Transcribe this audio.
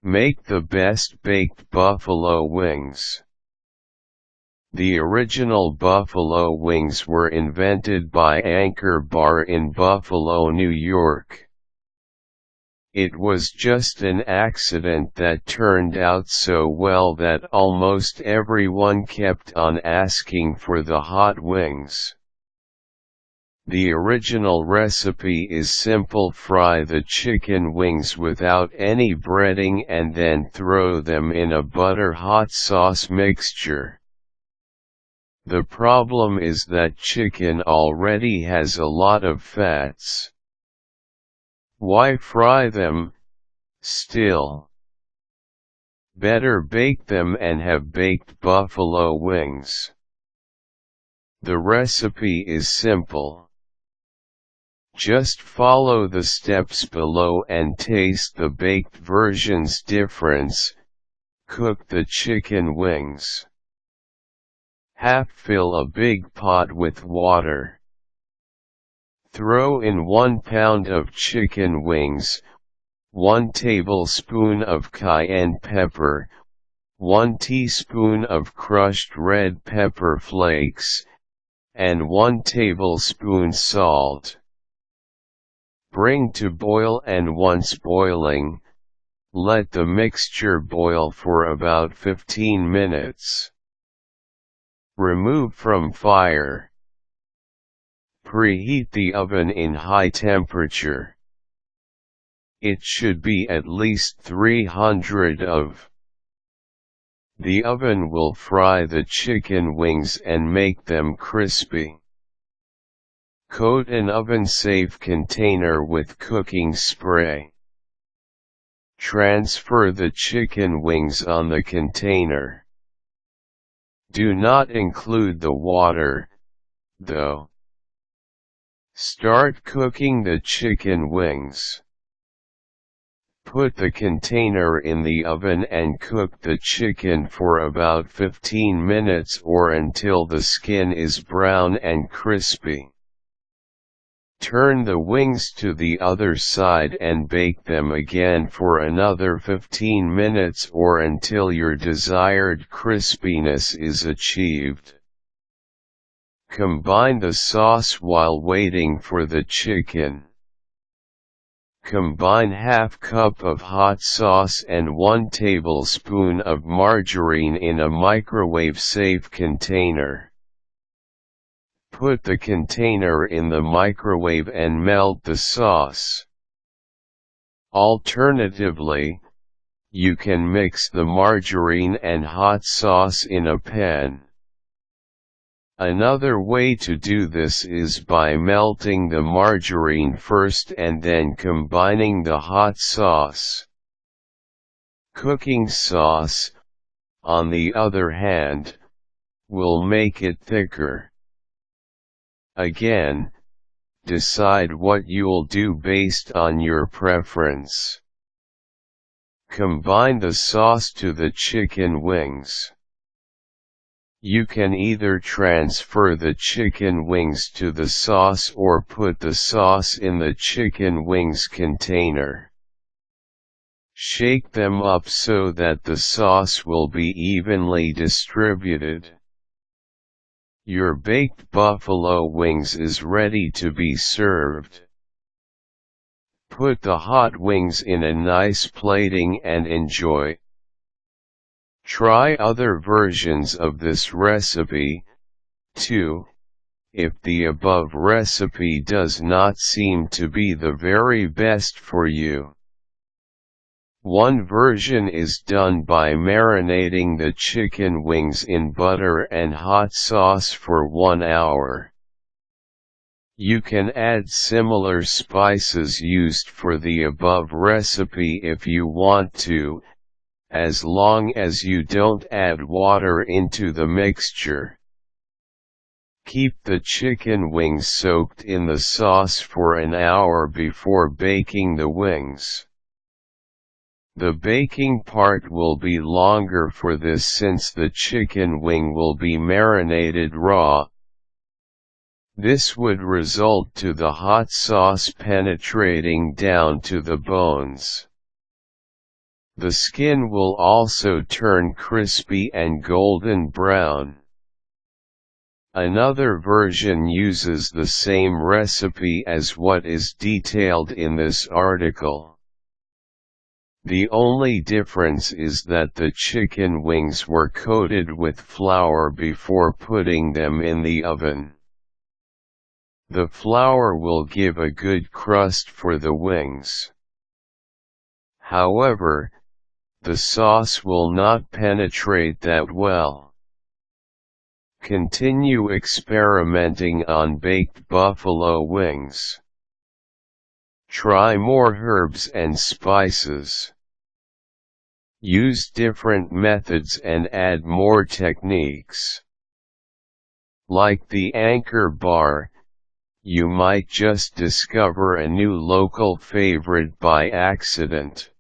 Make the best baked buffalo wings. The original buffalo wings were invented by Anchor Bar in Buffalo, New York. It was just an accident that turned out so well that almost everyone kept on asking for the hot wings. The original recipe is simple: fry the chicken wings without any breading and then throw them in a butter hot sauce mixture. The problem is that chicken already has a lot of fats. Why fry them, still? Better bake them and have baked buffalo wings. The recipe is simple. Just follow the steps below and taste the baked version's difference. Cook the chicken wings. Half fill a big pot with water. Throw in 1 pound of chicken wings, 1 tablespoon of cayenne pepper, 1 teaspoon of crushed red pepper flakes, and 1 tablespoon salt. Bring to boil, and once boiling, let the mixture boil for about 15 minutes. Remove from fire. Preheat the oven in high temperature. It should be at least 300 of. The oven will fry the chicken wings and make them crispy. Coat an oven-safe container with cooking spray. Transfer the chicken wings on the container. Do not include the water, though. Start cooking the chicken wings. Put the container in the oven and cook the chicken for about 15 minutes or until the skin is brown and crispy. Turn the wings to the other side and bake them again for another 15 minutes or until your desired crispiness is achieved. Combine the sauce while waiting for the chicken. Combine half cup of hot sauce and 1 tablespoon of margarine in a microwave-safe container. Put the container in the microwave and melt the sauce. Alternatively, you can mix the margarine and hot sauce in a pan. Another way to do this is by melting the margarine first and then combining the hot sauce. Cooking sauce, on the other hand, will make it thicker. Again, decide what you'll do based on your preference. Combine the sauce to the chicken wings. You can either transfer the chicken wings to the sauce or put the sauce in the chicken wings container. Shake them up so that the sauce will be evenly distributed. Your baked buffalo wings is ready to be served. Put the hot wings in a nice plating and enjoy. Try other versions of this recipe, too, if the above recipe does not seem to be the very best for you. One version is done by marinating the chicken wings in butter and hot sauce for 1 hour. You can add similar spices used for the above recipe if you want to, as long as you don't add water into the mixture. Keep the chicken wings soaked in the sauce for an hour before baking the wings. The baking part will be longer for this since the chicken wing will be marinated raw. This would result to the hot sauce penetrating down to the bones. The skin will also turn crispy and golden brown. Another version uses the same recipe as what is detailed in this article. The only difference is that the chicken wings were coated with flour before putting them in the oven. The flour will give a good crust for the wings. However, the sauce will not penetrate that well. Continue experimenting on baked buffalo wings. Try more herbs and spices. Use different methods and add more techniques. Like the anchor bar, you might just discover a new local favorite by accident.